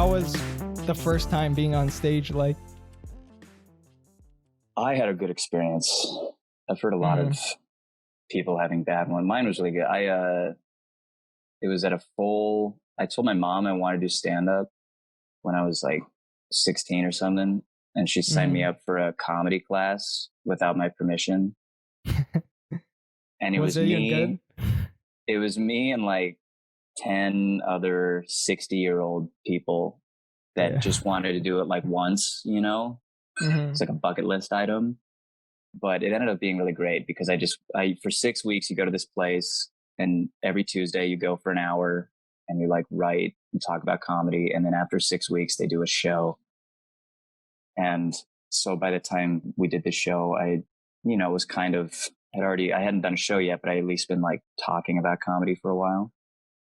how was the first time being on stage like? I had a good experience. I've heard a lot of people having bad ones. Mine was really good. It was at I told my mom I wanted to do stand up when I was like 16 or something. And she signed me up for a comedy class without my permission. And it was me. Good? It was me and like 10 other 60-year-old people that just wanted to do it like once, you know? It's like a bucket list item. But it ended up being really great because for 6 weeks, you go to this place and every Tuesday you go for an hour and you like write and talk about comedy. And then after 6 weeks, they do a show. And so by the time we did the show, I was kind of, I hadn't done a show yet, but I at least been like talking about comedy for a while.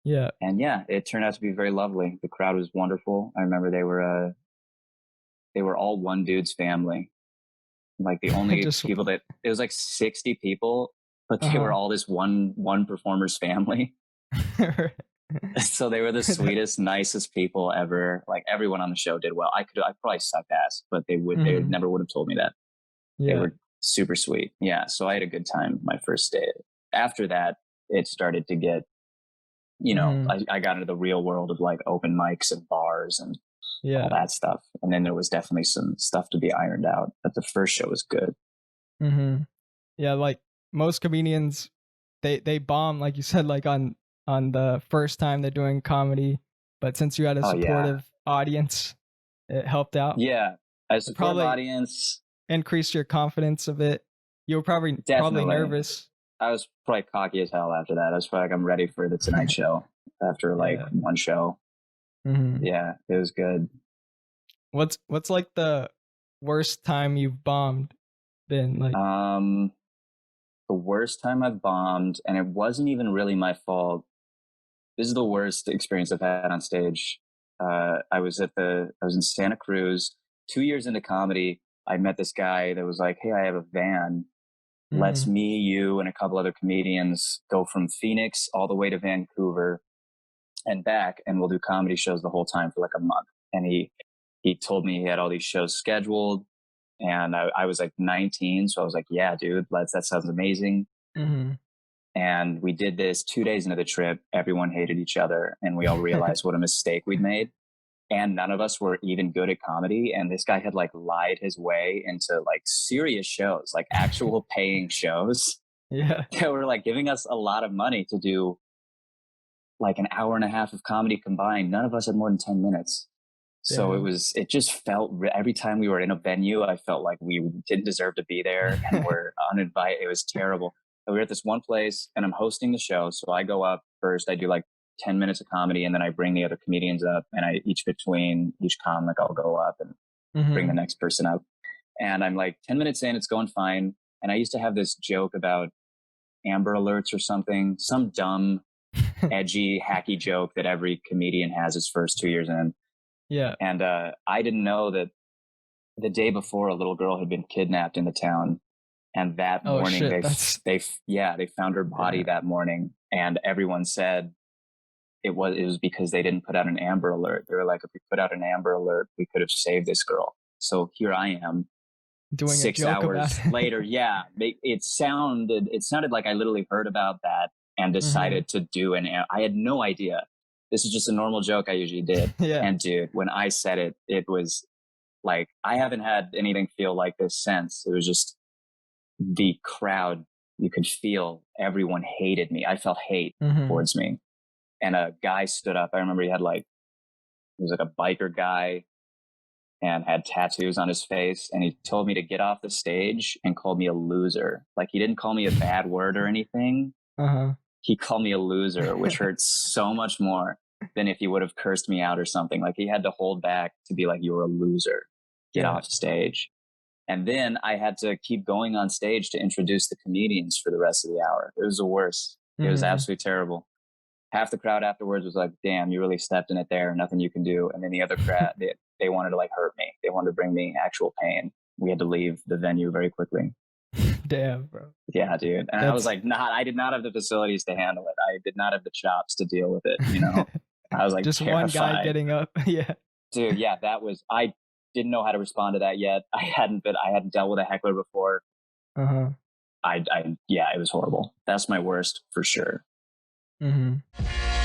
Yeah. And yeah, it turned out to be very lovely. The crowd was wonderful. I remember they were all one dude's family. Like the only people it was like 60 people, but they were all this one performer's family. So they were the sweetest, nicest people ever. Like everyone on the show did well. I probably sucked ass, but they never would have told me that. Yeah. They were super sweet. Yeah. So I had a good time my first day. After that, it started to get, I got into the real world of like open mics and bars and all that stuff. And then there was definitely some stuff to be ironed out, but the first show was good. Yeah. Like most comedians, they bomb, like you said, like on the first time they're doing comedy, but since you had a supportive audience, it helped out. Yeah. A supportive audience increased your confidence a bit. You were probably nervous. I was probably cocky as hell after that. I was probably like, I'm ready for the Tonight Show after like one show. Yeah, it was good. What's like the worst time you've bombed been like? The worst time I bombed, and it wasn't even really my fault. This is the worst experience I've had on stage. I was in Santa Cruz 2 years into comedy. I met this guy that was like, hey, I have a van. Let's me, you, and a couple other comedians go from Phoenix all the way to Vancouver and back, and we'll do comedy shows the whole time for like a month. And he told me he had all these shows scheduled, and I was like 19, so I was like, yeah, dude, that sounds amazing. And we did this 2 days into the trip. Everyone hated each other, and we all realized what a mistake we'd made. And none of us were even good at comedy. And this guy had like lied his way into like serious shows, like actual paying shows. Yeah. They were like giving us a lot of money to do like an hour and a half of comedy combined. None of us had more than 10 minutes. So it just felt, every time we were in a venue, I felt like we didn't deserve to be there and we're uninvited. It was terrible. And we were at this one place and I'm hosting the show. So I go up first, I do like 10 minutes of comedy, and then I bring the other comedians up, and between each comic, I'll go up and bring the next person up. And I'm like 10 minutes in, it's going fine. And I used to have this joke about Amber Alerts or something, some dumb, edgy, hacky joke that every comedian has his first 2 years in. Yeah. And I didn't know that the day before a little girl had been kidnapped in the town. And that morning, they found her body that morning. And everyone said, it was because they didn't put out an Amber Alert. They were like, if we put out an Amber Alert, we could have saved this girl. So here I am doing 6 hours later. Yeah. It sounded like I literally heard about that and decided to do I had no idea. This is just a normal joke I usually did. Yeah. And dude, when I said it, it was like, I haven't had anything feel like this since. It was just the crowd. You could feel everyone hated me. I felt hate towards me. And a guy stood up. I remember he was like a biker guy and had tattoos on his face. And he told me to get off the stage and called me a loser. Like he didn't call me a bad word or anything. He called me a loser, which hurts so much more than if he would have cursed me out or something. Like he had to hold back to be like, you're a loser. Get off stage. And then I had to keep going on stage to introduce the comedians for the rest of the hour. It was the worst. It was absolutely terrible. Half the crowd afterwards was like, damn, you really stepped in it there. Nothing you can do. And then the other crowd, they wanted to like hurt me. They wanted to bring me actual pain. We had to leave the venue very quickly. Damn, bro. Yeah, dude. And I was like, I did not have the facilities to handle it. I did not have the chops to deal with it. You know, I was like, just terrified. One guy getting up. Yeah. Dude, yeah, I didn't know how to respond to that yet. I hadn't dealt with a heckler before. Uh-huh. Yeah, it was horrible. That's my worst for sure. Mm-hmm.